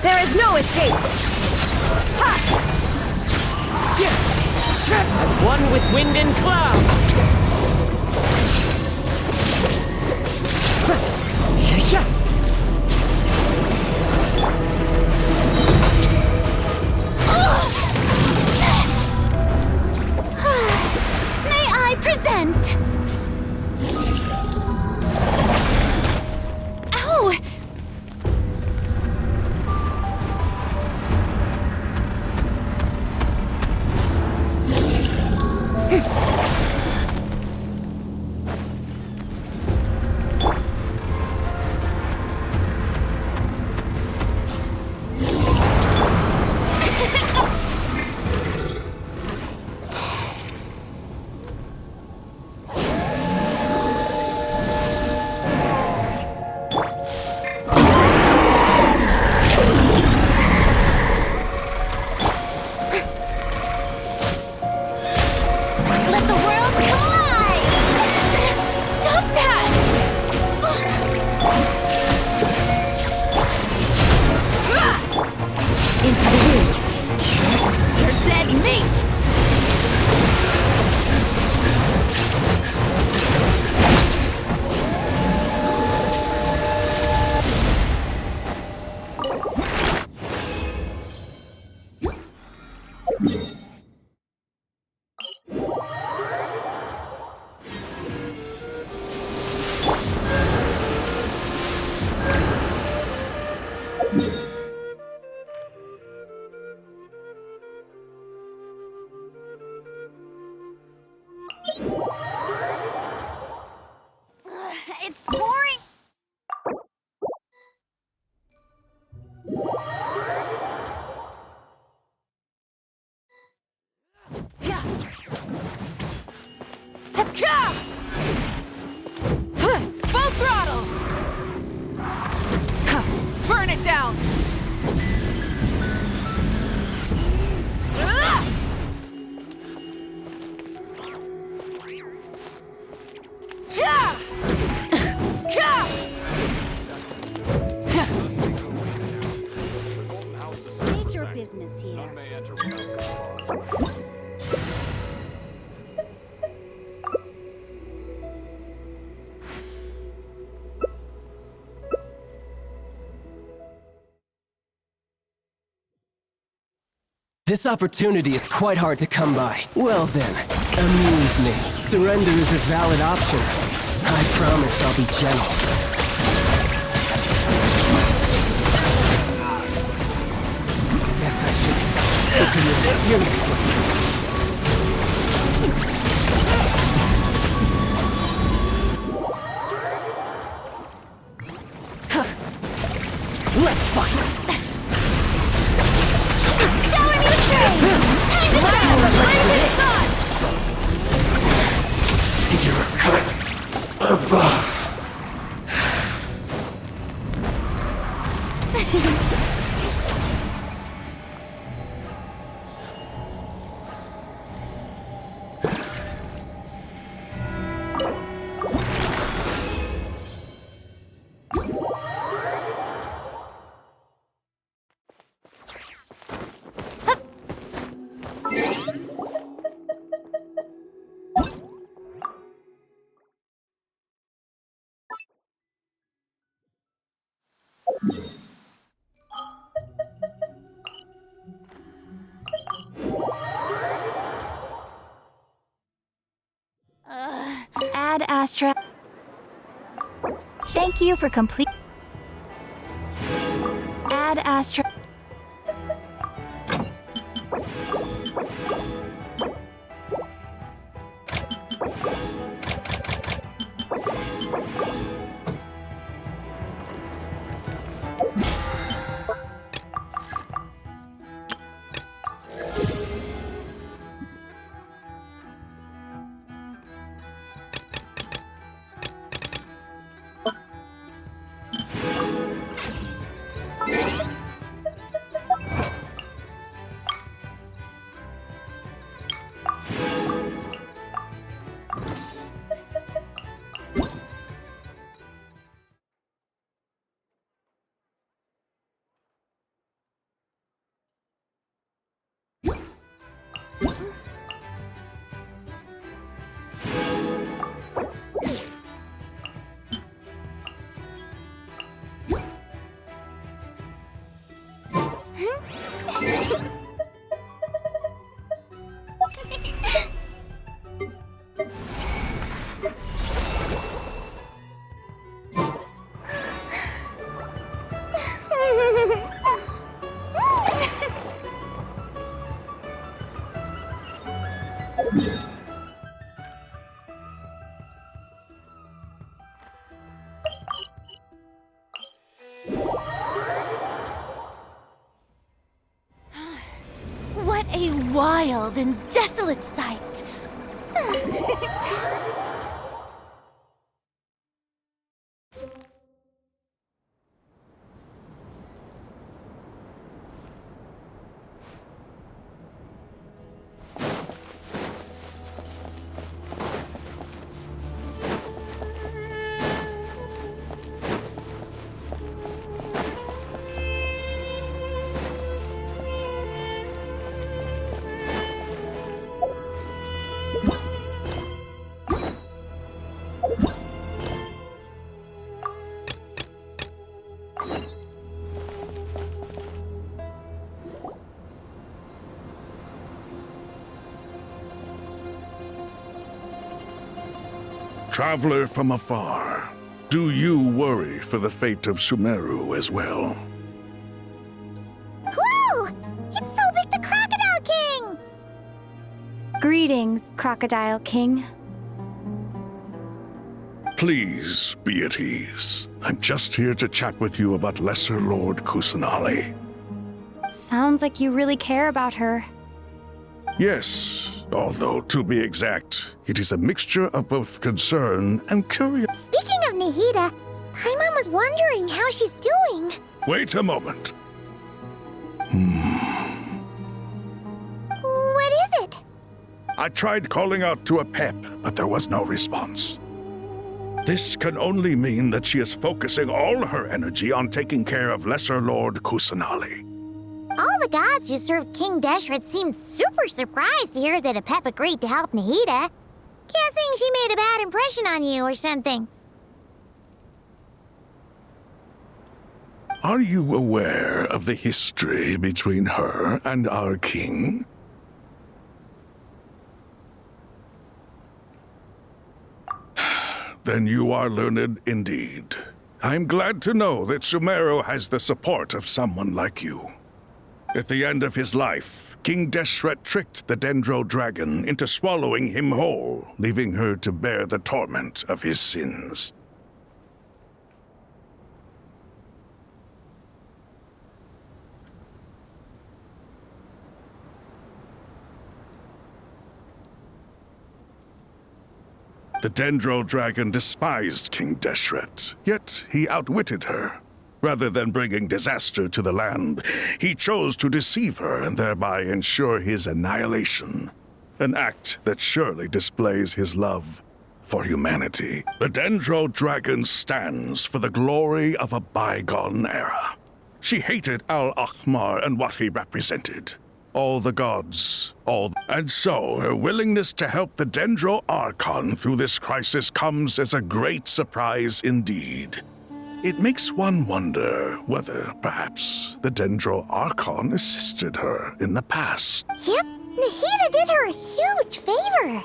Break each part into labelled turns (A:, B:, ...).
A: There is no escape! Ha!
B: As one with wind and cloud!
C: May I present? Ow! Let the world collide! Stop that!
A: Into the wind!
C: You're dead meat! It's pouring!
A: Yeah.
C: Full throttle!
A: Burn it down!
C: State your business here.
B: This opportunity is quite hard to come by. Well then, amuse me. Surrender is a valid option. I promise I'll be gentle. Guess I should take it more seriously.
A: Let's fight!
C: Shower me with praise! Time to show the blazing sun!
B: You're cut above.
C: Ad Astra. Thank you for complete. Ad Astra. What a wild and desolate sight!
D: Traveler from afar, do you worry for the fate of Sumeru as well?
C: Whoa! It's Sobek the Crocodile King! Greetings, Crocodile King.
D: Please be at ease. I'm just here to chat with you about Lesser Lord Kusanali.
C: Sounds like you really care about her.
D: Yes, although to be exact, it is a mixture of both concern and curiosity.
C: Speaking of Nahida, Paimon was wondering how she's doing.
D: Wait a moment.
C: What is it?
D: I tried calling out to a pep, but there was no response. This can only mean that she is focusing all her energy on taking care of Lesser Lord Kusanali.
C: All the gods who served King Deshret seemed super surprised to hear that Apep agreed to help Nahida. Guessing she made a bad impression on you or something.
D: Are you aware of the history between her and our king? Then you are learned indeed. I'm glad to know that Sumeru has the support of someone like you. At the end of his life, King Deshret tricked the Dendro Dragon into swallowing him whole, leaving her to bear the torment of his sins. The Dendro Dragon despised King Deshret, yet he outwitted her. Rather than bringing disaster to the land, he chose to deceive her and thereby ensure his annihilation. An act that surely displays his love for humanity. The Dendro Dragon stands for the glory of a bygone era. She hated Al-Akhmar and what he represented. All the gods, and so her willingness to help the Dendro Archon through this crisis comes as a great surprise indeed. It makes one wonder whether, perhaps, the Dendro Archon assisted her in the past.
C: Yep, Nahida did her a huge favor.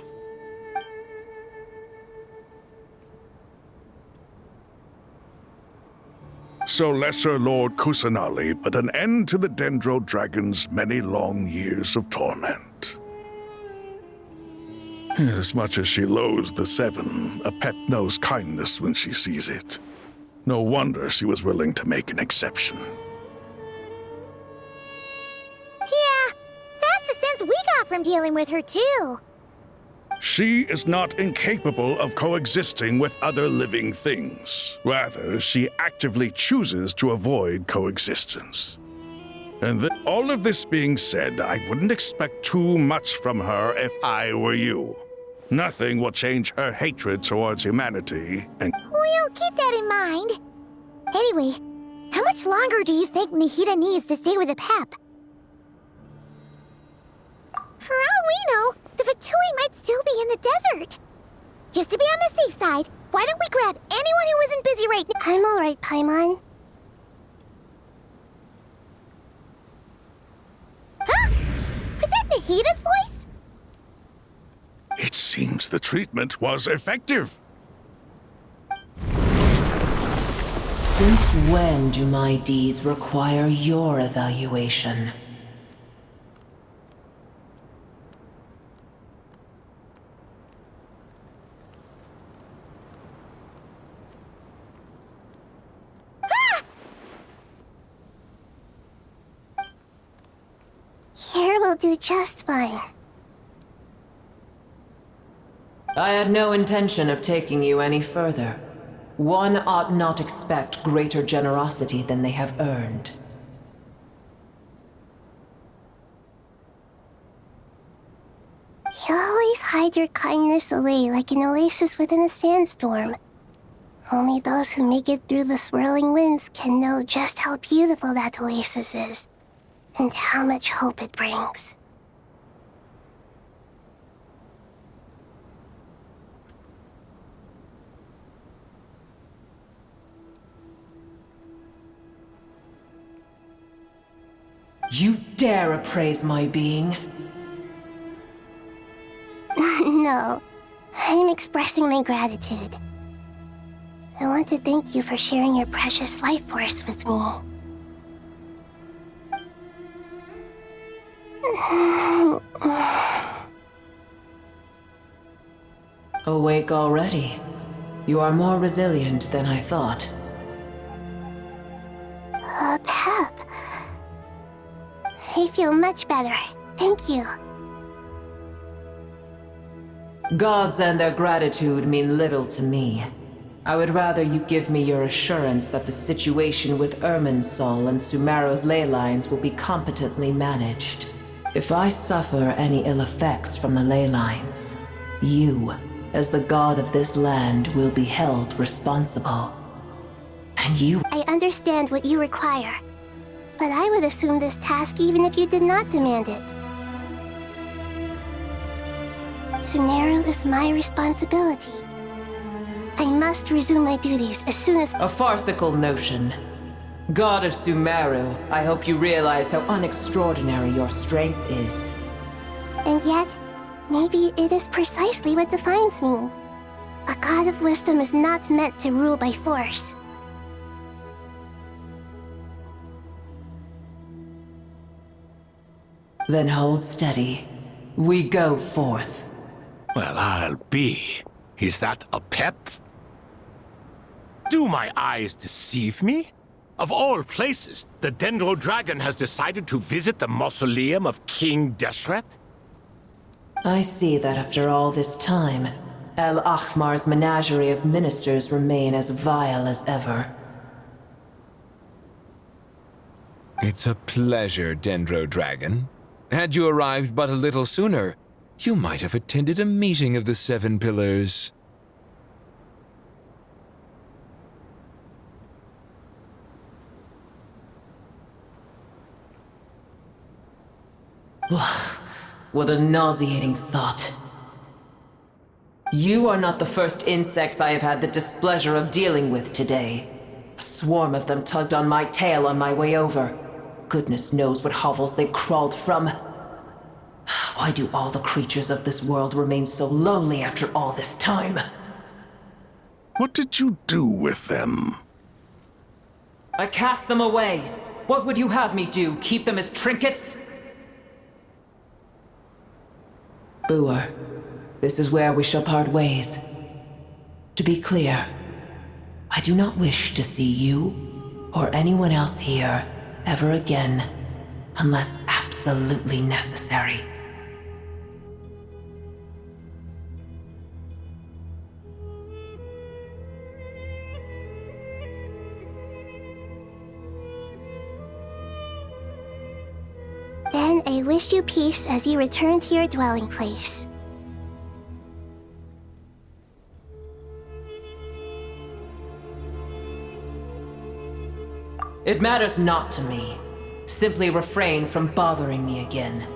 D: So Lesser Lord Kusanali put an end to the Dendro Dragon's many long years of torment. As much as she loathes the Seven, Apep knows kindness when she sees it. No wonder she was willing to make an exception.
C: Yeah, that's the sense we got from dealing with her, too.
D: She is not incapable of coexisting with other living things. Rather, she actively chooses to avoid coexistence. And all of this being said, I wouldn't expect too much from her if I were you. Nothing will change her hatred towards humanity, and
C: We'll keep that in mind. Anyway, how much longer do you think Nahida needs to stay with Apep? For all we know, the Fatui might still be in the desert. Just to be on the safe side, why don't we grab anyone who isn't busy right now? I'm alright, Paimon. Huh? Was that Nahida's voice?
D: it Seems the treatment was effective.
E: Since when do my deeds require your evaluation?
C: Here will do just fine.
E: I had no intention of taking you any further. One ought not expect greater generosity than they have earned.
C: You always hide your kindness away like an oasis within a sandstorm. Only those who make it through the swirling winds can know just how beautiful that oasis is, and how much hope it brings.
E: You dare appraise my being?
C: No, I'm expressing my gratitude. I want to thank you for sharing your precious life force with me.
E: Awake already? You are more resilient than I thought.
C: Pep. I feel much better. Thank you.
E: Gods and their gratitude mean little to me. I would rather you give me your assurance that the situation with Irminsul and Sumeru's ley lines will be competently managed. If I suffer any ill effects from the ley lines, you, as the god of this land, will be held responsible. And you—
C: I understand what you require, but I would assume this task even if you did not demand it. Sumeru is my responsibility. I must resume my duties as soon as—
E: A farcical notion. God of Sumeru, I hope you realize how unextraordinary your strength is.
C: And yet, maybe it is precisely what defines me. A god of wisdom is not meant to rule by force.
E: Then hold steady. We go forth.
F: Well, I'll be. Is that a pep? Do my eyes deceive me? Of all places, the Dendro Dragon has decided to visit the mausoleum of King Deshret?
E: I see that after all this time, El Ahmar's menagerie of ministers remain as vile as ever.
G: It's a pleasure, Dendro Dragon. Had you arrived but a little sooner, you might have attended a meeting of the Seven Pillars.
E: What a nauseating thought. You are not the first insects I have had the displeasure of dealing with today. A swarm of them tugged on my tail on my way over. Goodness knows what hovels they crawled from. Why do all the creatures of this world remain so lowly after all this time?
D: What did you do with them?
E: I cast them away. What would you have me do? Keep them as trinkets? Boer, this is where we shall part ways. To be clear, I do not wish to see you or anyone else here ever again, unless absolutely necessary.
C: Then I wish you peace as you return to your dwelling place.
E: It matters not to me. Simply refrain from bothering me again.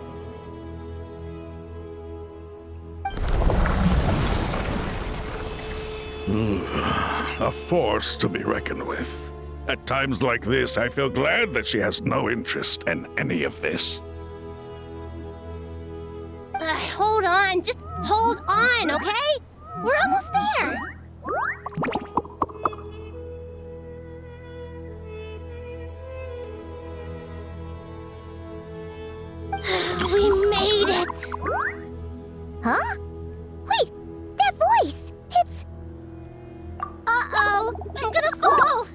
D: A force to be reckoned with. At times like this, I feel glad that she has no interest in any of this.
C: Hold on, just Hold on, okay? We're almost there. We made it! Huh? Wait, that voice! It's... Uh-oh! I'm gonna fall!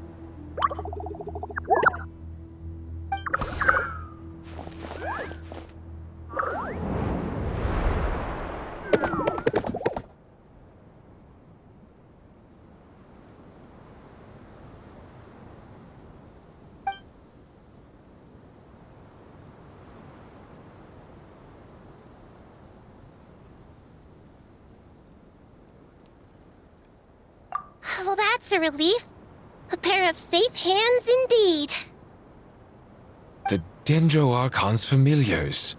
C: Well, that's a relief. A pair of safe hands indeed.
G: The Dendro Archon's familiars.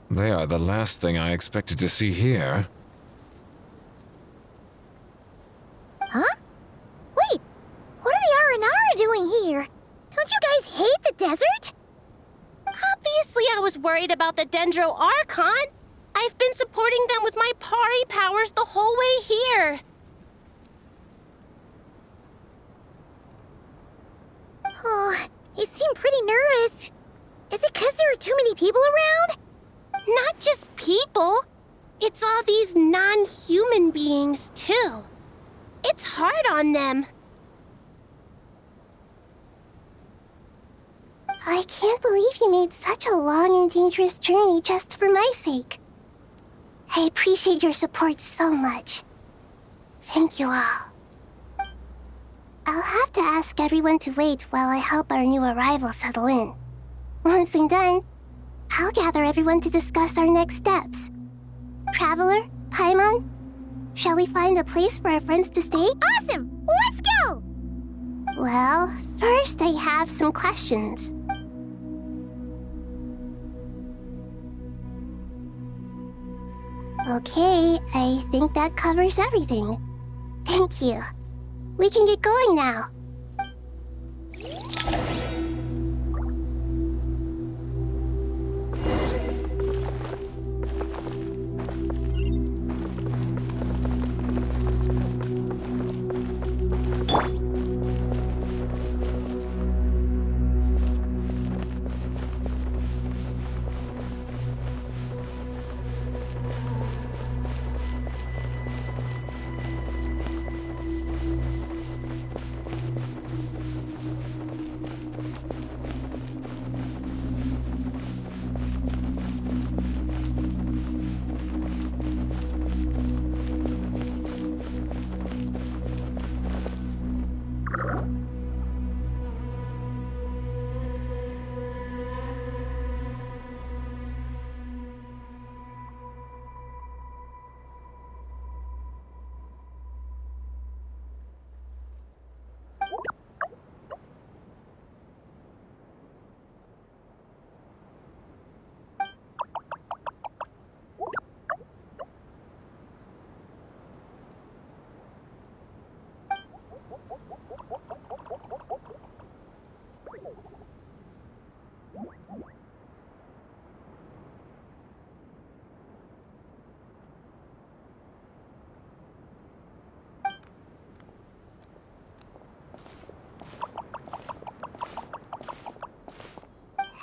G: They are the last thing I expected to see here.
C: Huh? Wait, what are the Aranara doing here? Don't you guys hate the desert? Obviously I was worried about the Dendro Archon. I've been supporting them with my Pari powers the whole way here. Oh, you seem pretty nervous. Is it because there are too many people around? Not just people. It's all these non-human beings, too. It's hard on them. I can't believe you made such a long and dangerous journey just for my sake. I appreciate your support so much. Thank you all. I'll have to ask everyone to wait while I help our new arrival settle in. Once I'm done, I'll gather everyone to discuss our next steps. Traveler, Paimon, shall we find a place for our friends to stay? Awesome! Let's go! Well, first I have some questions. Okay, I think that covers everything. Thank you. We can get going now.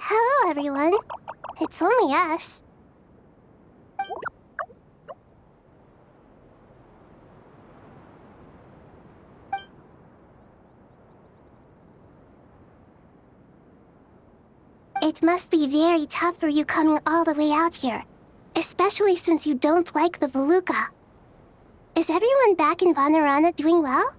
C: Hello, everyone. It's only us. It must be very tough for you coming all the way out here, especially since you don't like the Voluka. Is everyone back in Vanarana doing well?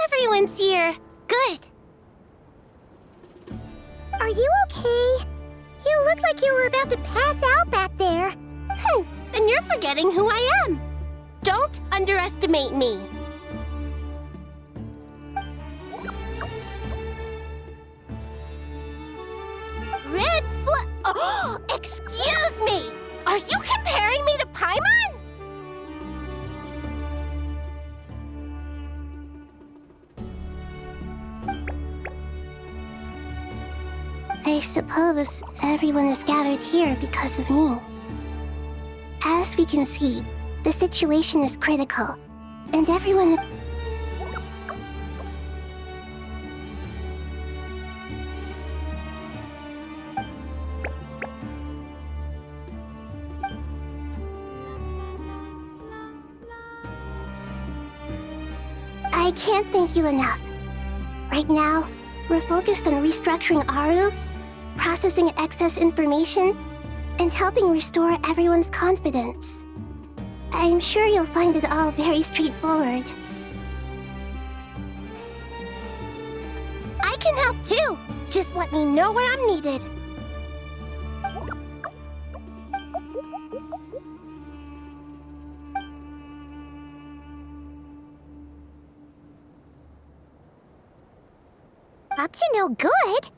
C: Everyone's here. Good. Are you okay? You look like you were about to pass out back there. Then you're forgetting who I am. Don't underestimate me. Red flag. Oh, excuse me. Are suppose everyone is gathered here because of me. As we can see, the situation is critical, and everyone... I can't thank you enough. Right now, we're focused on restructuring Aru, processing excess information, and helping restore everyone's confidence. I'm sure you'll find it all very straightforward. I can help too! Just let me know where I'm needed. Up to no good?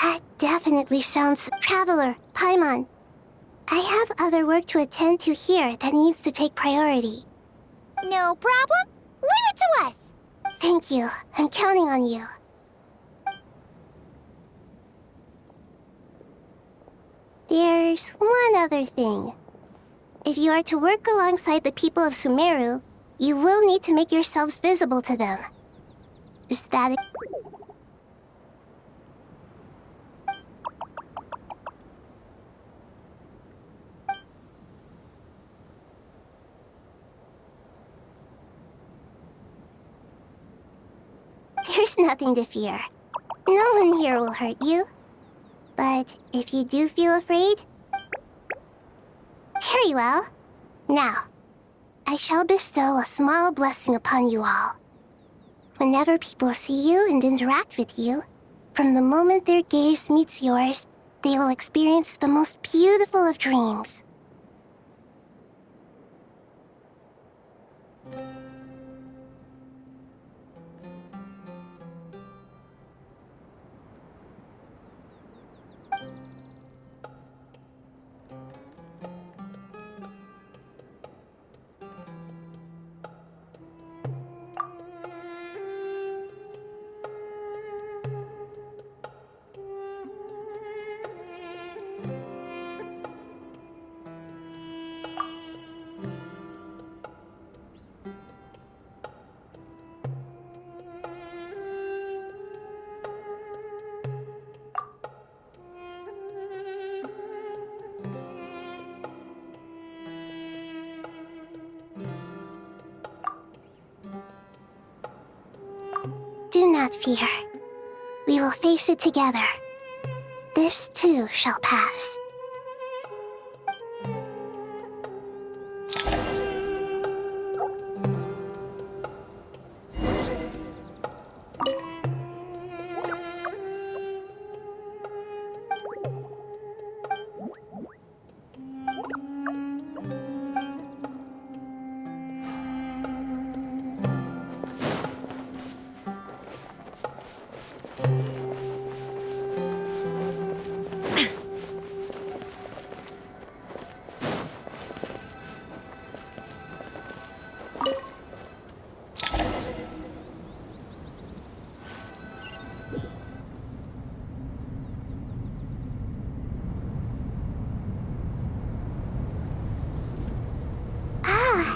C: That definitely sounds... Traveler, Paimon. I have other work to attend to here that needs to take priority. No problem. Leave it to us. Thank you. I'm counting on you. There's one other thing. If you are to work alongside the people of Sumeru, you will need to make yourselves visible to them. Is that it? There's nothing to fear. No one here will hurt you. But if you do feel afraid... Very well. Now, I shall bestow a small blessing upon you all. Whenever people see you and interact with you, from the moment their gaze meets yours, they will experience the most beautiful of dreams. Do not fear. We will face it together. This too shall pass.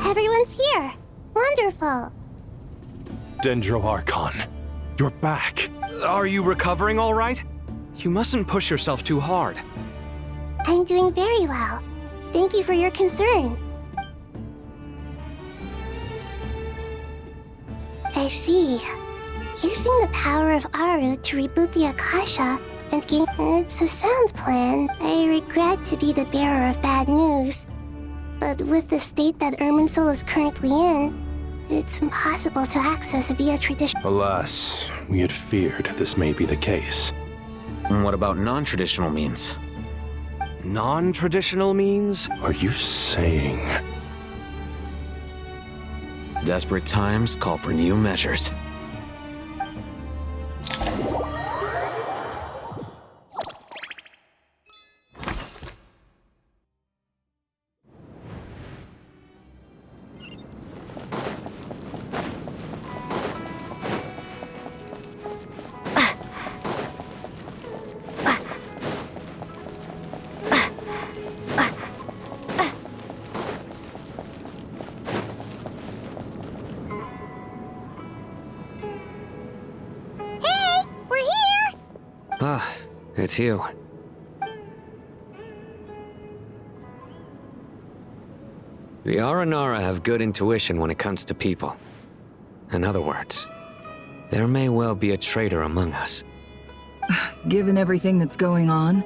C: Everyone's here. Wonderful.
H: Dendro Archon, you're back. Are you recovering all right? You mustn't push yourself too hard.
C: I'm doing very well. Thank you for your concern. I see. Using the power of Aru to reboot the Akasha and gain... It's a sound plan. I regret to be the bearer of bad news. But with the state that Irminsul is currently in, it's impossible to access via tradition.
H: Alas, we had feared this may be the case.
I: What about non-traditional means?
H: Non-traditional means? Are you saying...
I: Desperate times call for new measures. Ah, it's you. The Aranara have good intuition when it comes to people. In other words, there may well be a traitor among us.
A: Given everything that's going on,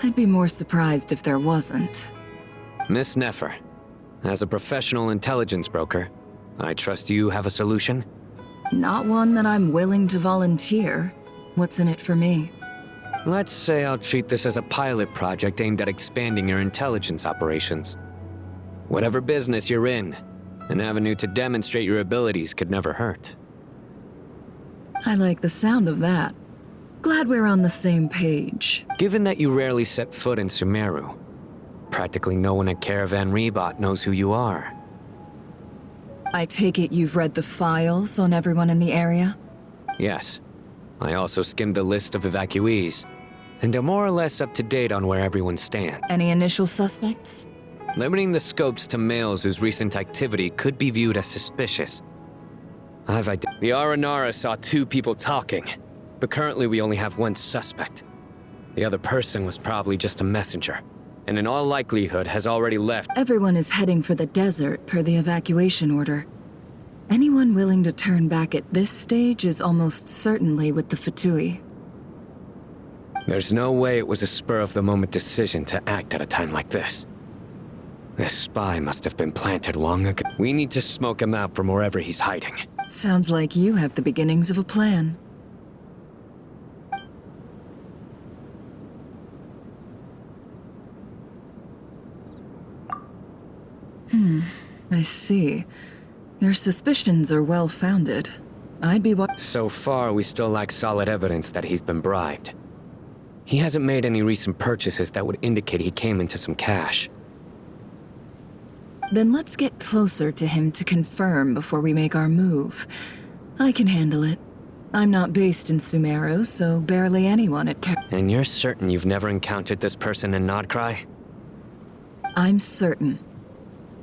A: I'd be more surprised if there wasn't.
I: Miss Nefer, as a professional intelligence broker, I trust you have a solution?
A: Not one that I'm willing to volunteer. What's in it for me?
I: Let's say I'll treat this as a pilot project aimed at expanding your intelligence operations. Whatever business you're in, an avenue to demonstrate your abilities could never hurt.
A: I like the sound of that. Glad we're on the same page.
I: Given that you rarely set foot in Sumeru, practically no one at Caravan Rebot knows who you are.
A: I take it you've read the files on everyone in the area?
I: Yes. I also skimmed the list of evacuees, and am more or less up to date on where everyone stands.
A: Any initial suspects?
I: Limiting the scopes to males whose recent activity could be viewed as suspicious. The Aranara saw 2 people talking, but currently we only have 1 suspect. The other person was probably just a messenger, and in all likelihood has already left.
A: Everyone is heading for the desert per the evacuation order. Anyone willing to turn back at this stage is almost certainly with the Fatui.
I: There's no way it was a spur-of-the-moment decision to act at a time like this. This spy must have been planted long ago. We need to smoke him out from wherever he's hiding.
A: Sounds like you have the beginnings of a plan. I see. Your suspicions are well-founded. I'd be
I: So far, we still lack solid evidence that he's been bribed. He hasn't made any recent purchases that would indicate he came into some cash.
A: Then let's get closer to him to confirm before we make our move. I can handle it. I'm not based in Sumeru, so barely anyone at
I: And you're certain you've never encountered this person in Nodcry?
A: I'm certain.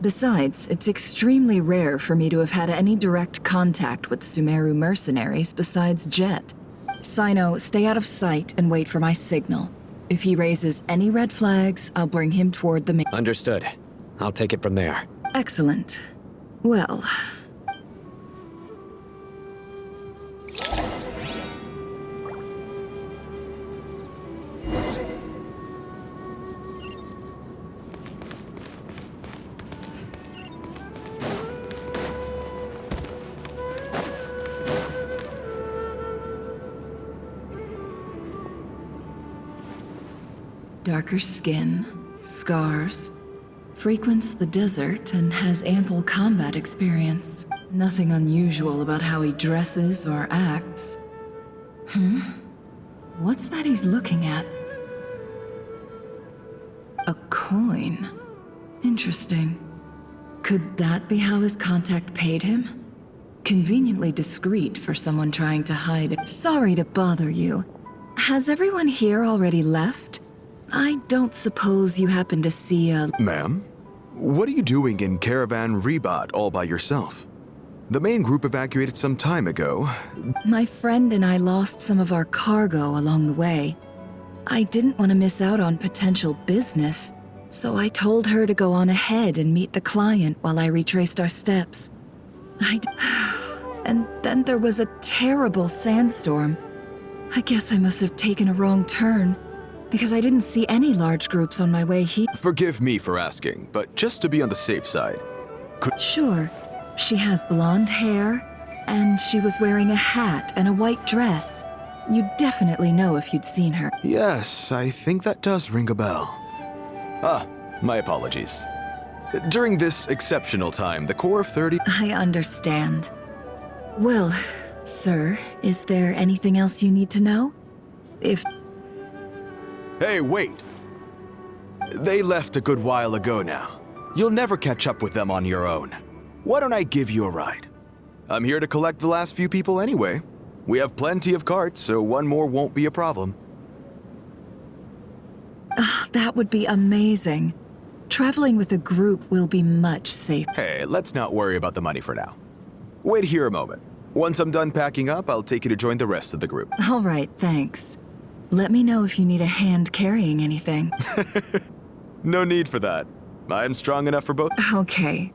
A: Besides, it's extremely rare for me to have had any direct contact with Sumeru mercenaries besides Jet. Sino, stay out of sight and wait for my signal. If he raises any red flags, I'll bring him toward the main.
I: Understood. I'll take it from there.
A: Excellent. Well... Darker skin, scars, frequents the desert and has ample combat experience. Nothing unusual about how he dresses or acts. What's that he's looking at? A coin. Interesting. Could that be how his contact paid him? Conveniently discreet for someone trying to hide it. Sorry to bother you. Has everyone here already left? I don't suppose you happen to see a...
J: Ma'am? What are you doing in Caravan Rebot all by yourself? The main group evacuated some time ago.
A: My friend and I lost some of our cargo along the way. I didn't want to miss out on potential business, so I told her to go on ahead and meet the client while I retraced our steps. And then there was a terrible sandstorm. I guess I must have taken a wrong turn, because I didn't see any large groups on my way here.
J: Forgive me for asking, but just to be on the safe side,
A: Sure. She has blonde hair, and she was wearing a hat and a white dress. You'd definitely know if you'd seen her.
J: Yes, I think that does ring a bell. Ah, my apologies. During this exceptional time, the Core of 30...
A: I understand. Well, sir, is there anything else you need to know? If...
J: Hey, wait! They left a good while ago now. You'll never catch up with them on your own. Why don't I give you a ride? I'm here to collect the last few people anyway. We have plenty of carts, so one more won't be a problem.
A: That would be amazing. Traveling with a group will be much safer.
J: Hey, let's not worry about the money for now. Wait here a moment. Once I'm done packing up, I'll take you to join the rest of the group.
A: All right, thanks. Let me know if you need a hand carrying anything.
J: No need for that. I'm strong enough for both.
A: Okay.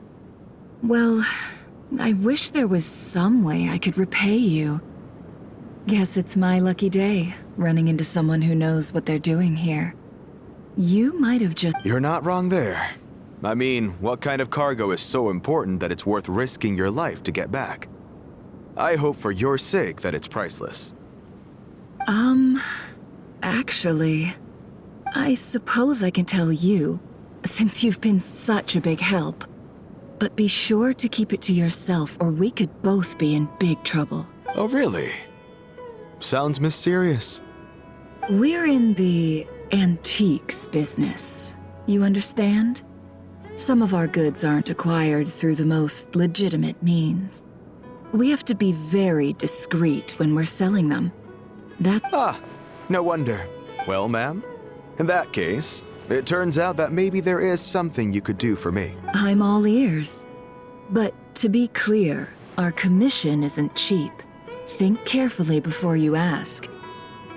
A: Well, I wish there was some way I could repay you. Guess it's my lucky day, running into someone who knows what they're doing here. You might have just...
J: You're not wrong there. I mean, what kind of cargo is so important that it's worth risking your life to get back? I hope for your sake that it's priceless.
A: Actually, I suppose I can tell you, since you've been such a big help. But be sure to keep it to yourself, or we could both be in big trouble.
J: Oh, really? Sounds mysterious.
A: We're in the antiques business. You understand? Some of our goods aren't acquired through the most legitimate means. We have to be very discreet when we're selling them.
J: No wonder. Well, ma'am, in that case, it turns out that maybe there is something you could do for me.
A: I'm all ears. But to be clear, our commission isn't cheap. Think carefully before you ask.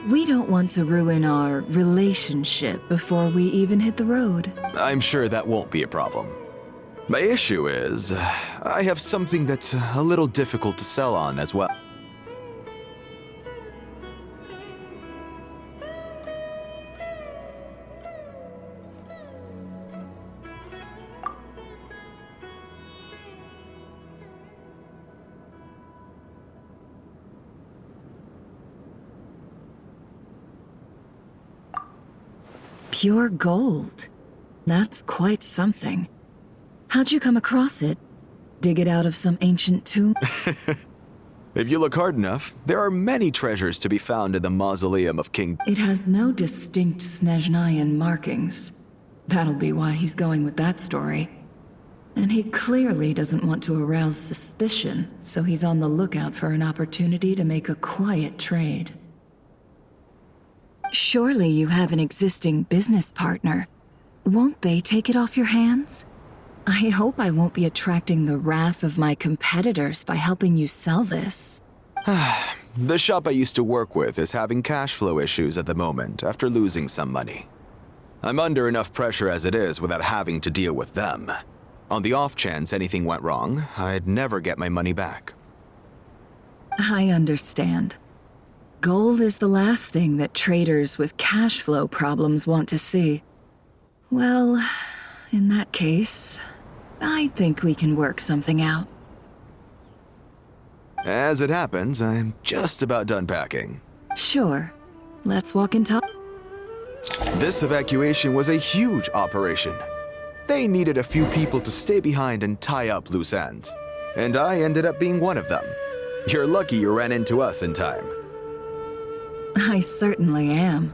A: We don't want to ruin our relationship before we even hit the road.
J: I'm sure that won't be a problem. My issue is, I have something that's a little difficult to sell on as well.
A: Pure gold. That's quite something. How'd you come across it? Dig it out of some ancient tomb?
J: If you look hard enough, there are many treasures to be found in the mausoleum of King...
A: It has no distinct Snezhnayan markings. That'll be why he's going with that story. And he clearly doesn't want to arouse suspicion, so he's on the lookout for an opportunity to make a quiet trade. Surely you have an existing business partner. Won't they take it off your hands? I hope I won't be attracting the wrath of my competitors by helping you sell this.
J: The shop I used to work with is having cash flow issues at the moment after losing some money. I'm under enough pressure as it is without having to deal with them. On the off chance anything went wrong, I'd never get my money back.
A: I understand. Gold is the last thing that traders with cash flow problems want to see. Well, in that case, I think we can work something out.
J: As it happens, I'm just about done packing.
A: Sure. Let's walk and talk.
J: This evacuation was a huge operation. They needed a few people to stay behind and tie up loose ends. And I ended up being one of them. You're lucky you ran into us in time.
A: I certainly am.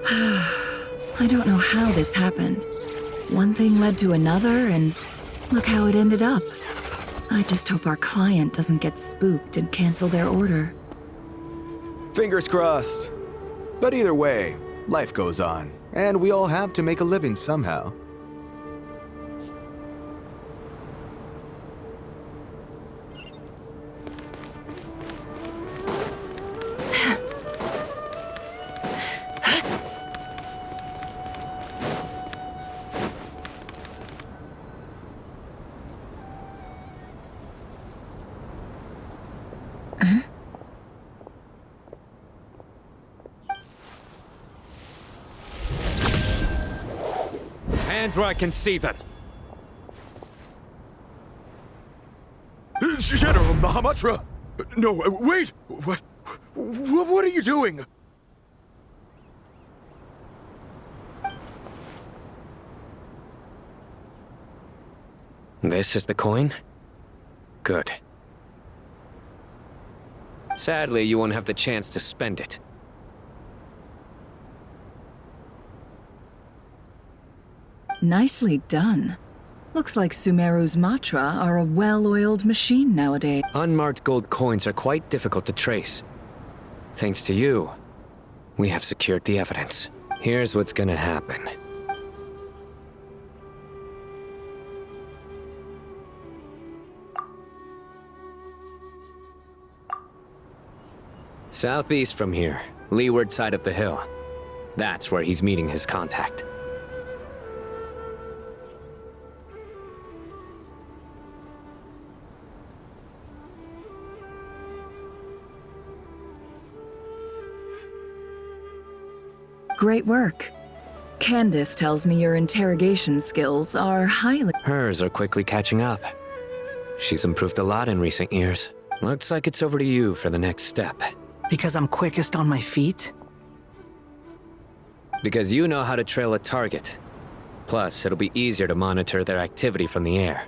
A: I don't know how this happened. One thing led to another, and look how it ended up. I just hope our client doesn't get spooked and cancel their order.
J: Fingers crossed. But either way, life goes on, and we all have to make a living somehow.
I: Hands where I can see them.
J: General Mahamatra! No, wait! What are you doing?
I: This is the coin? Good. Sadly, you won't have the chance to spend it.
A: Nicely done. Looks like Sumeru's Matra are a well-oiled machine nowadays.
I: Unmarked gold coins are quite difficult to trace. Thanks to you, we have secured the evidence. Here's what's gonna happen. Southeast from here. leeward side of the hill. That's where he's meeting his contact.
A: Great work. Candace tells me your interrogation skills are highly...
I: Hers are quickly catching up. She's improved a lot in recent years. Looks like it's over to you for the next step.
B: Because I'm quickest on my feet?
I: Because you know how to trail a target. Plus, it'll be easier to monitor their activity from the air.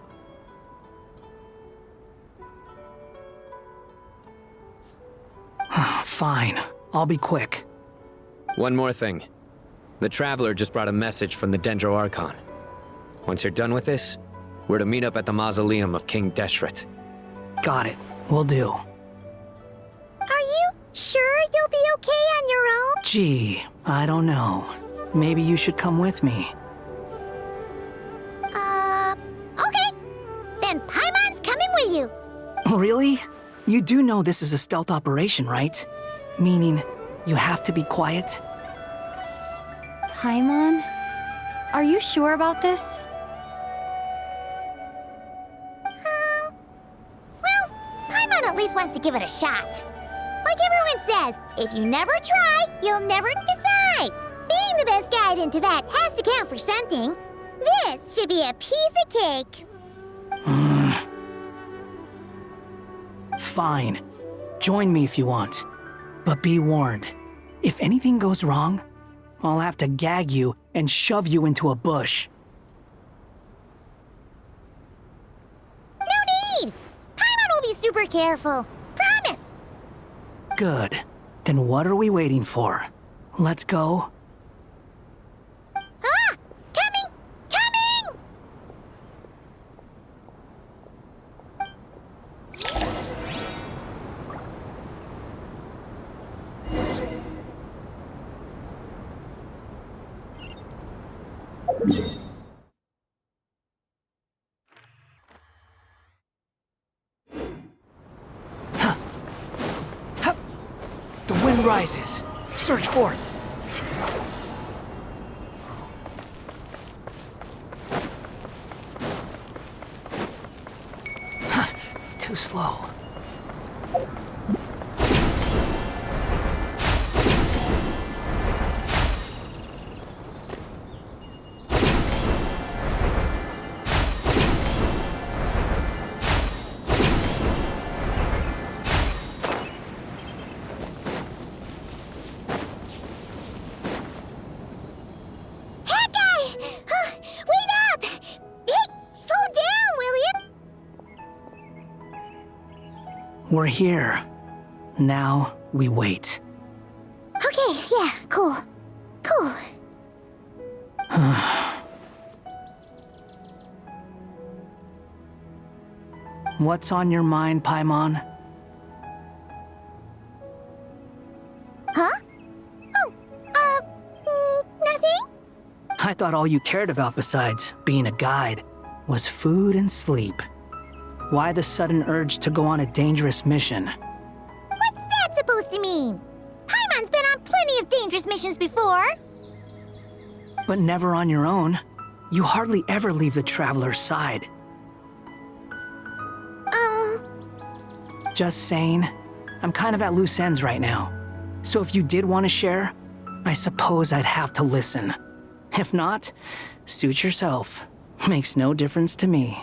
B: Fine. I'll be quick.
I: One more thing. The Traveler just brought a message from the Dendro Archon. Once you're done with this, we're to meet up at the mausoleum of King Deshret.
B: Got it. Will do.
C: Are you sure you'll be okay on your own?
B: Gee, I don't know. Maybe you should come with me.
C: Okay. Then Paimon's coming with you.
B: Really? You do know this is a stealth operation, right? Meaning, you have to be quiet?
K: Paimon? Are you sure about this?
C: Well, Paimon at least wants to give it a shot. Like everyone says, if you never try, you'll never... Besides, being the best guide in Teyvat has to count for something. This should be a piece of cake.
B: Fine. Join me if you want. But be warned. If anything goes wrong, I'll have to gag you and shove you into a bush.
C: No need! Paimon will be super careful. Promise!
B: Good. Then what are we waiting for? Let's go.
C: Ah! Coming! Coming!
B: The wind rises. Search for it. Too slow. We're here. Now, we wait.
C: Okay, yeah, cool. Cool.
B: What's on your mind, Paimon?
C: Huh? Oh, nothing?
B: I thought all you cared about besides being a guide was food and sleep. Why the sudden urge to go on a dangerous mission?
C: What's that supposed to mean? Paimon's been on plenty of dangerous missions before.
B: But never on your own. You hardly ever leave the Traveler's side. Just saying, I'm kind of at loose ends right now. So if you did want to share, I suppose I'd have to listen. If not, suit yourself. Makes no difference to me.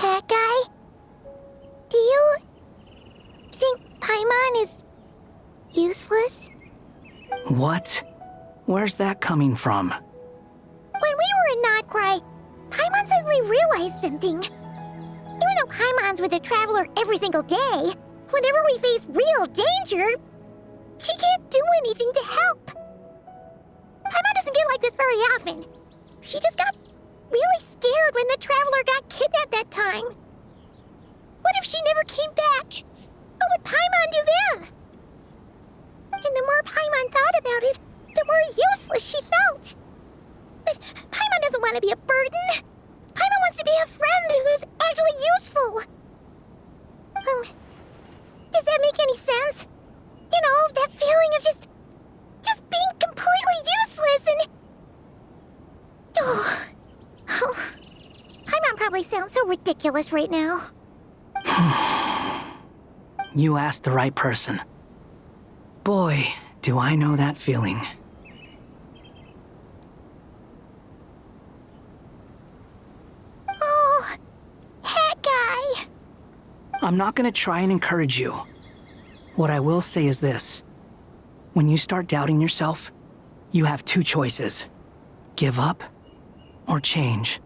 C: That guy? Do you think Paimon is useless?
B: What? Where's that coming from?
C: When we were in Notcry, Paimon suddenly realized something. Even though Paimon's with the Traveler every single day, whenever we face real danger, she can't do anything to help. Paimon doesn't get like this very often. She just got really scared when the Traveler got kidnapped that time. What if she never came back? What would Paimon do then? And the more Paimon thought about it, the more useless she felt. But Paimon doesn't want to be a burden. Paimon wants to be a friend who's actually useful. Does that make any sense? You know, that feeling of just being completely useless and... Oh, Paimon probably sounds so ridiculous right now.
B: You asked the right person. Boy, do I know that feeling.
C: Oh, that guy.
B: I'm not gonna try and encourage you. What I will say is this. When you start doubting yourself, you have two choices. Give up or change.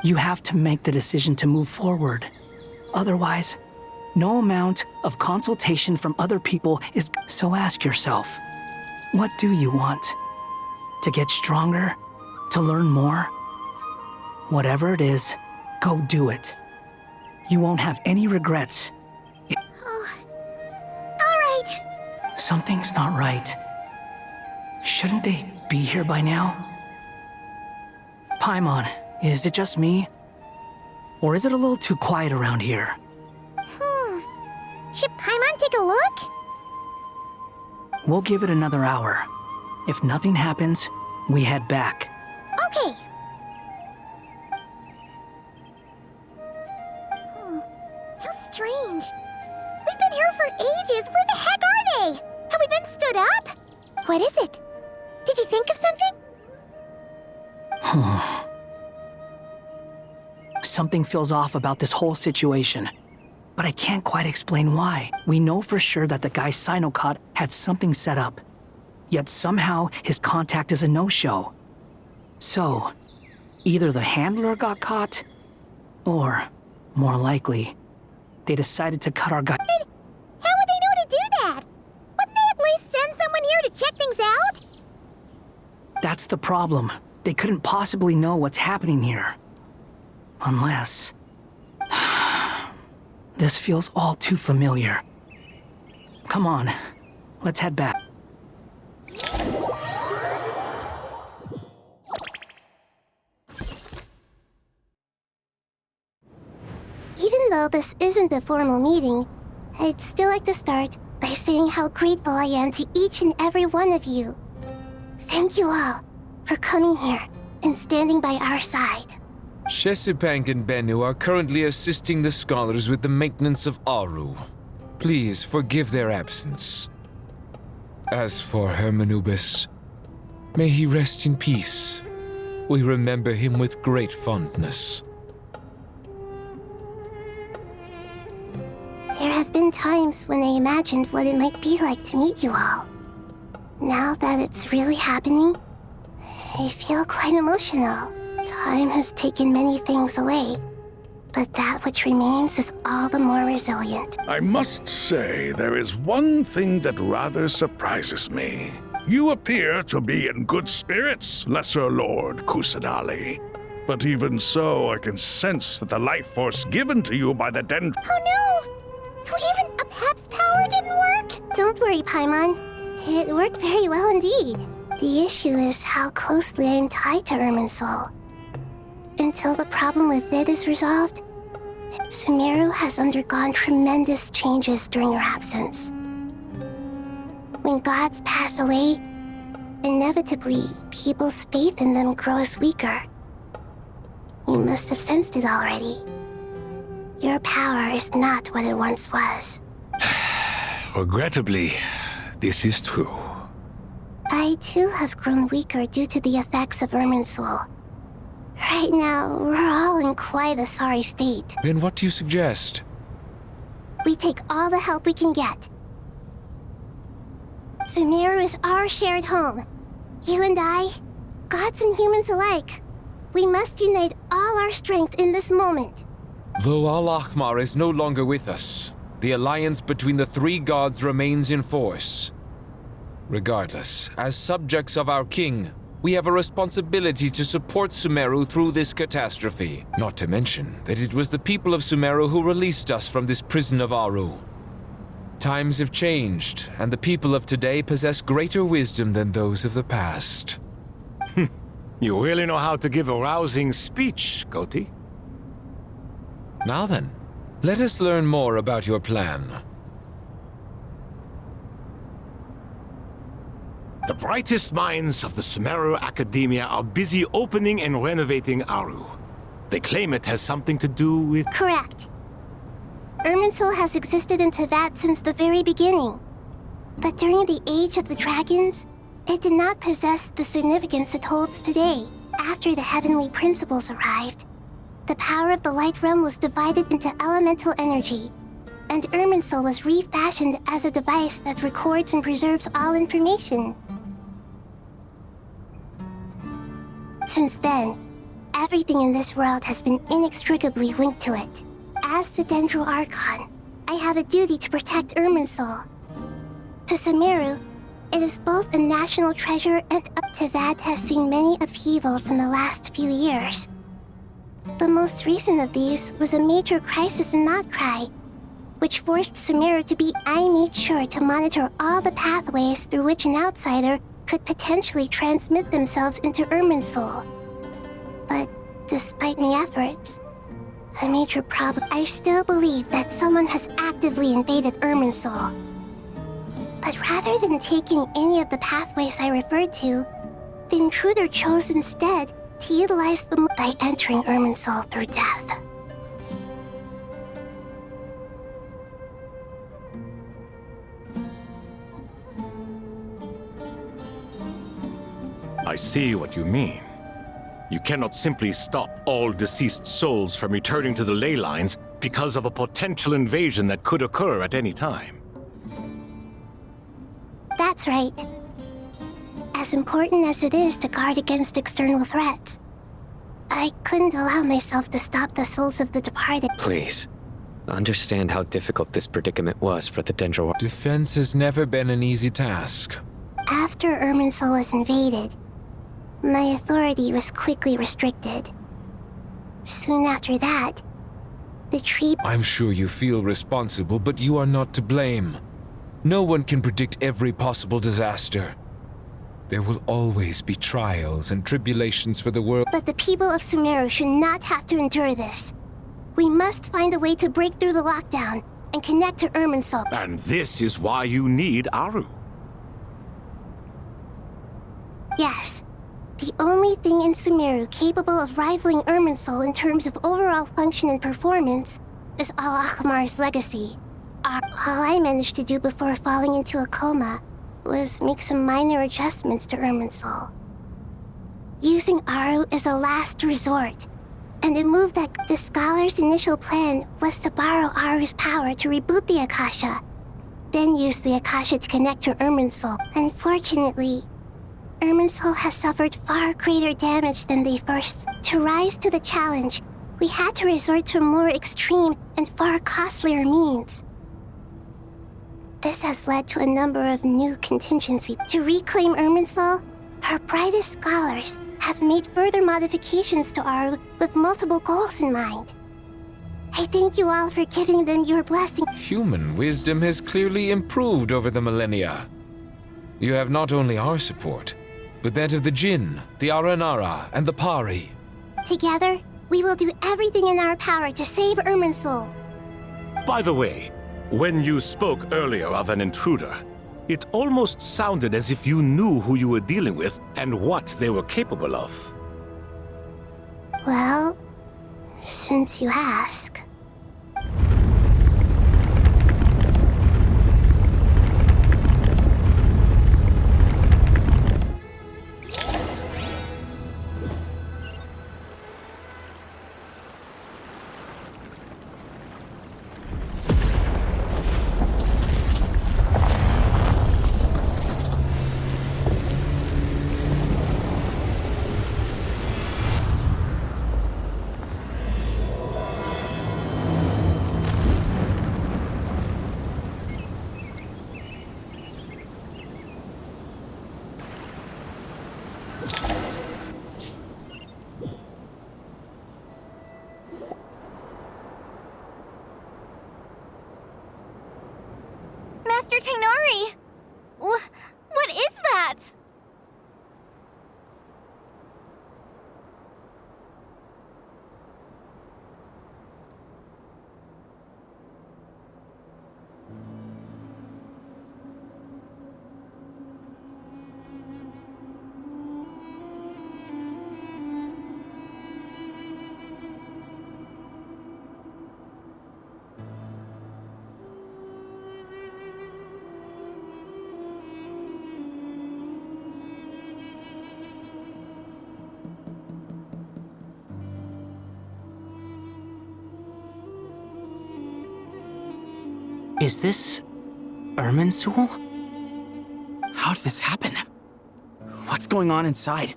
B: You have to make the decision to move forward. Otherwise, no amount of consultation from other people is... So ask yourself, what do you want? To get stronger? To learn more? Whatever it is, go do it. You won't have any regrets.
C: Oh, all right.
B: Something's not right. Shouldn't they be here by now? Paimon, is it just me? Or is it a little too quiet around here?
C: Should Paimon take a look?
B: We'll give it another hour. If nothing happens, we head back.
C: Okay. How strange. We've been here for ages. Where the heck are they? Have we been stood up? What is it? Did you think of something?
B: Something feels off about this whole situation. But I can't quite explain why. We know for sure that the guy Sinocot had something set up. Yet somehow his contact is a no-show. So, either the handler got caught, or, more likely, they decided to cut our guy.
C: How would they know to do that? Wouldn't they at least send someone here to check things out?
B: That's the problem. They couldn't possibly know what's happening here. Unless... This feels all too familiar. Come on, let's head back.
C: Even though this isn't a formal meeting, I'd still like to start by saying how grateful I am to each and every one of you. Thank you all for coming here and standing by our side.
G: Shesipank and Bennu are currently assisting the scholars with the maintenance of Aru. Please forgive their absence. As for Hermanubis, may he rest in peace. We remember him with great fondness.
C: There have been times when I imagined what it might be like to meet you all. Now that it's really happening, I feel quite emotional. Time has taken many things away, but that which remains is all the more resilient.
D: I must say, there is one thing that rather surprises me. You appear to be in good spirits, Lesser Lord Kusanali. But even so, I can sense that the life force given to you by the Dendro...
C: Oh no! So even a Pep's power didn't work? Don't worry, Paimon. It worked very well indeed. The issue is how closely I am tied to Irminsul. Until the problem with it is resolved, Sumeru has undergone tremendous changes during her absence. When gods pass away, inevitably, people's faith in them grows weaker. You must have sensed it already. Your power is not what it once was.
F: Regrettably, this is true.
C: I too have grown weaker due to the effects of Irminsul. Right now, we're all in quite a sorry state.
G: Then what do you suggest?
C: We take all the help we can get. Sumeru is our shared home. You and I, gods and humans alike. We must unite all our strength in this moment.
G: Though Al-Ahmar is no longer with us, the alliance between the three gods remains in force. Regardless, as subjects of our king, we have a responsibility to support Sumeru through this catastrophe. Not to mention that it was the people of Sumeru who released us from this prison of Aru. Times have changed, and the people of today possess greater wisdom than those of the past.
F: You really know how to give a rousing speech, Goti.
G: Now then, let us learn more about your plan.
F: The brightest minds of the Sumeru Academia are busy opening and renovating Aru. They claim it has something to do with...
C: Correct. Irminsul has existed in Tevat since the very beginning. But during the Age of the Dragons, it did not possess the significance it holds today. After the heavenly principles arrived, the power of the Light Realm was divided into elemental energy, and Irminsul was refashioned as a device that records and preserves all information. Since then, everything in this world has been inextricably linked to it. As the Dendro Archon, I have a duty to protect Irminsul. To Sumeru, it is both a national treasure and Tevat has seen many upheavals in the last few years. The most recent of these was a major crisis in Notcry, which forced Sumeru to be... I made sure to monitor all the pathways through which an outsider could potentially transmit themselves into Irminsul. But despite my efforts, a major problem... I still believe that someone has actively invaded Irminsul. But rather than taking any of the pathways I referred to, the intruder chose instead to utilize them by entering Irminsul through death.
F: I see what you mean. You cannot simply stop all deceased souls from returning to the ley lines because of a potential invasion that could occur at any time.
C: That's right. As important as it is to guard against external threats, I couldn't allow myself to stop the souls of the departed.
I: Please, understand how difficult this predicament was for the Dendro.
G: Defense has never been an easy task.
C: After Irminsul was invaded, my authority was quickly restricted. Soon after that, the tree...
G: I'm sure you feel responsible, but you are not to blame. No one can predict every possible disaster. There will always be trials and tribulations for the world.
C: But the people of Sumeru should not have to endure this. We must find a way to break through the lockdown and connect to Irminsul.
F: And this is why you need Aru.
C: Yes. The only thing in Sumeru capable of rivaling Irminsul in terms of overall function and performance is Al-Akhmar's legacy. All I managed to do before falling into a coma was make some minor adjustments to Irminsul. Using Aru is a last resort, and a move that the scholar's initial plan was to borrow Aru's power to reboot the Akasha, then use the Akasha to connect to Irminsul. Unfortunately, Irminsul has suffered far greater damage than they first. To rise to the challenge, we had to resort to more extreme and far costlier means. This has led to a number of new contingencies. To reclaim Irminsul, her brightest scholars have made further modifications to Aru with multiple goals in mind. I thank you all for giving them your blessing.
G: Human wisdom has clearly improved over the millennia. You have not only our support, but that of the Jinn, the Aranara, and the Pari.
C: Together, we will do everything in our power to save Irminsul.
F: By the way, when you spoke earlier of an intruder, it almost sounded as if you knew who you were dealing with and what they were capable of.
C: Well, since you ask...
K: Master Tainari! What is that?
B: Is this Irminsul?
L: How did this happen? What's going on inside?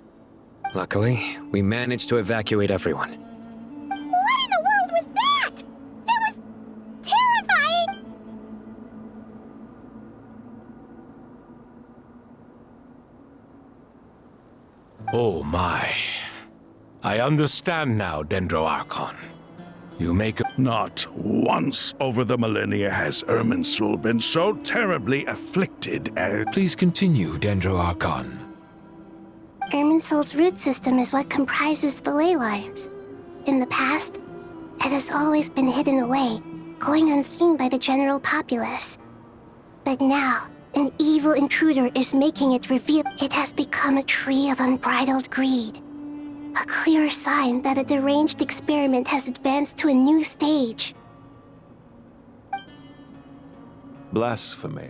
I: Luckily, we managed to evacuate everyone.
C: What in the world was that? That was terrifying!
F: Oh my. I understand now, Dendroarchon. You make a...
D: Not once over the millennia has Irminsul been so terribly afflicted as...
G: Please continue, Dendroarchon.
C: Irminsul's root system is what comprises the ley lines. In the past, it has always been hidden away, going unseen by the general populace. But now, an evil intruder is making it reveal. It has become a tree of unbridled greed. A clear sign that a deranged experiment has advanced to a new stage.
M: Blasphemy.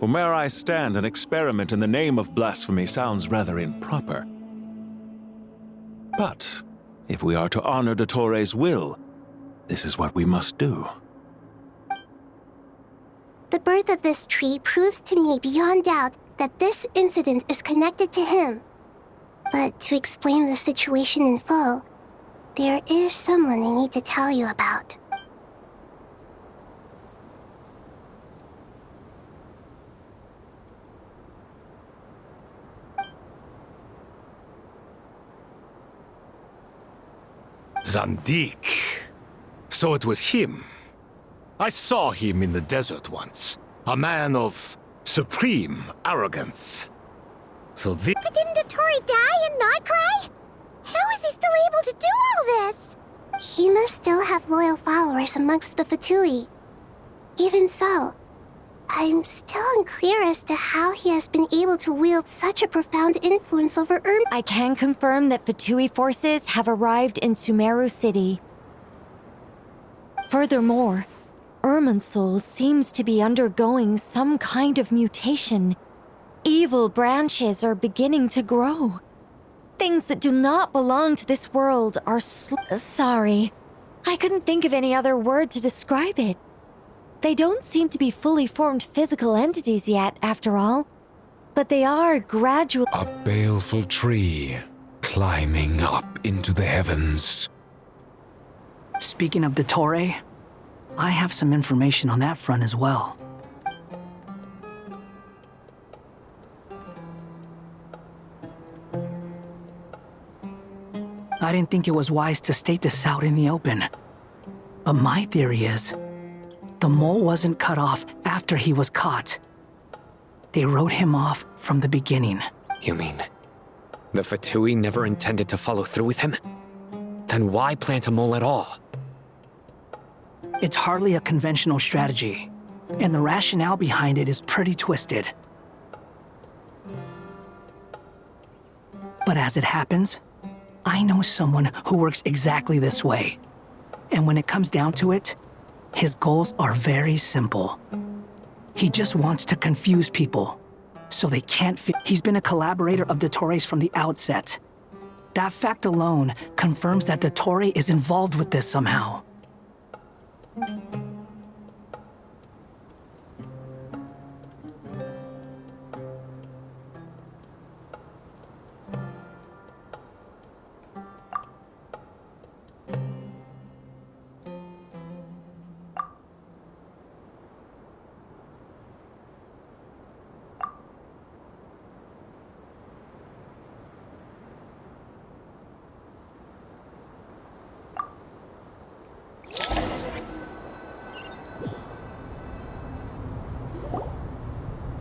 M: From where I stand, an experiment in the name of blasphemy sounds rather improper. But, if we are to honor Dottores' will, this is what we must do.
C: The birth of this tree proves to me beyond doubt that this incident is connected to him. But to explain the situation in full, there is someone I need to tell you about.
F: Zandik. So it was him. I saw him in the desert once. A man of supreme arrogance. So this...
C: But didn't Dottore die and not cry? How is he still able to do all this? He must still have loyal followers amongst the Fatui. Even so, I'm still unclear as to how he has been able to wield such a profound influence over
K: I can confirm that Fatui forces have arrived in Sumeru City. Furthermore, Irminsul seems to be undergoing some kind of mutation. Evil branches are beginning to grow. Things that do not belong to this world are sorry. I couldn't think of any other word to describe it. They don't seem to be fully formed physical entities yet, after all. But they are gradual.
G: A baleful tree, climbing up into the heavens.
B: Speaking of Dottore, I have some information on that front as well. I didn't think it was wise to state this out in the open. But my theory is, the mole wasn't cut off after he was caught. They wrote him off from the beginning.
I: You mean, the Fatui never intended to follow through with him? Then why plant a mole at all?
B: It's hardly a conventional strategy, and the rationale behind it is pretty twisted. But as it happens, I know someone who works exactly this way. And when it comes down to it, his goals are very simple. He just wants to confuse people, so they can't He's been a collaborator of Dottore's from the outset. That fact alone confirms that Dottore is involved with this somehow.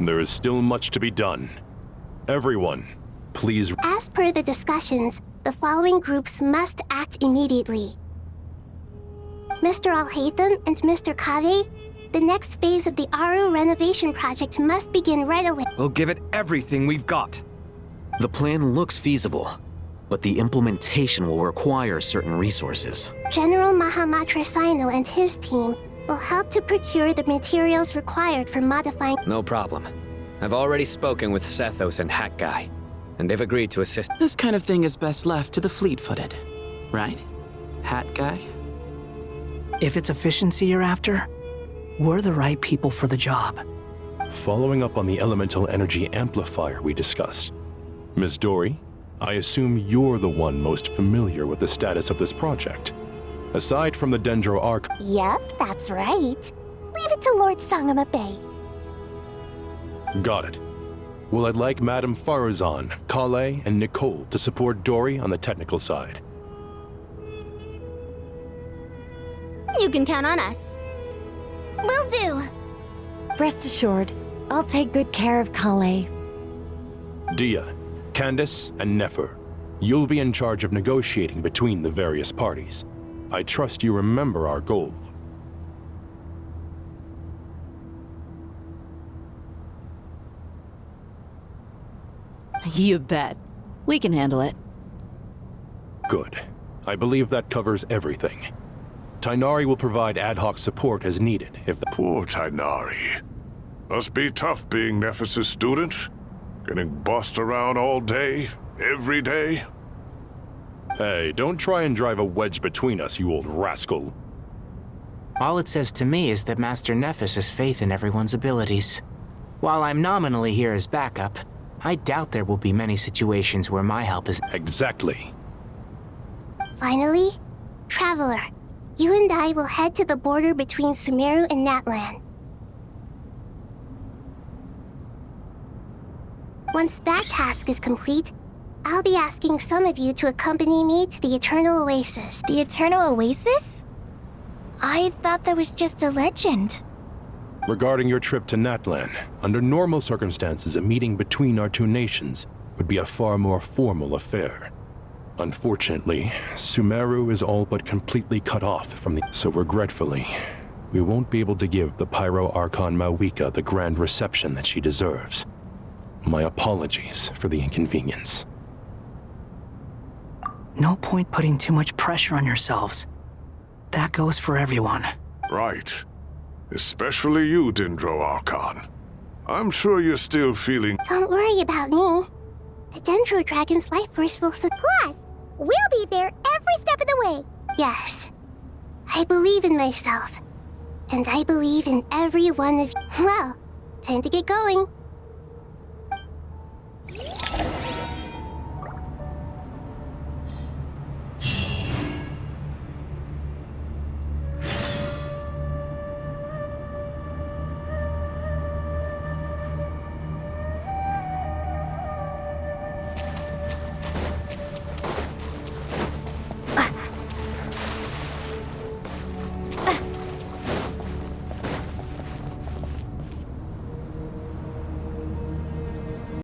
H: There is still much to be done. Everyone, please.
C: As per the discussions, the following groups must act immediately. Mr. Al-Haytham and Mr. Kave, the next phase of the Aru renovation project must begin right away.
L: We'll give it everything we've got.
N: The plan looks feasible, but the implementation will require certain resources.
C: General Mahamatra Sino and his team will help to procure the materials required for modifying.
I: No problem. I've already spoken with Sethos and Hat Guy, and they've agreed to assist.
L: This kind of thing is best left to the fleet-footed, right? Hat guy?
B: If it's efficiency you're after, we're the right people for the job.
H: Following up on the elemental energy amplifier we discussed. Ms. Dory, I assume you're the one most familiar with the status of this project. Aside from the Dendro Arc.
C: Yep, that's right. Leave it to Lord Sangama Bay.
H: Got it. Well, I'd like Madame Farazan, Kale, and Nicole to support Dory on the technical side.
C: You can count on us. Will do.
K: Rest assured, I'll take good care of Kale.
H: Dia, Candace, and Nefer, you'll be in charge of negotiating between the various parties. I trust you remember our goal.
O: You bet. We can handle it.
H: Good. I believe that covers everything. Tainari will provide ad hoc support as needed if the—
D: Poor Tainari. Must be tough being Nephis' student. Getting bossed around all day, every day.
H: Hey, don't try and drive a wedge between us, you old rascal.
B: All it says to me is that Master Nephis has faith in everyone's abilities. While I'm nominally here as backup, I doubt there will be many situations where my help is—
H: Exactly.
C: Finally, Traveler, you and I will head to the border between Sumeru and Natlan. Once that task is complete, I'll be asking some of you to accompany me to the Eternal Oasis.
P: The Eternal Oasis? I thought that was just a legend.
H: Regarding your trip to Natlan, under normal circumstances, a meeting between our two nations would be a far more formal affair. Unfortunately, Sumeru is all but completely cut off from the— So regretfully, we won't be able to give the Pyro Archon Mawika the grand reception that she deserves. My apologies for the inconvenience.
B: No point putting too much pressure on yourselves. That goes for everyone.
D: Right. Especially you, Dendro Archon. I'm sure you're still feeling—
C: Don't worry about me. The Dendro Dragon's life force will Plus, we'll be there every step of the way. Yes. I believe in myself. And I believe in every one of you. Well, time to get going.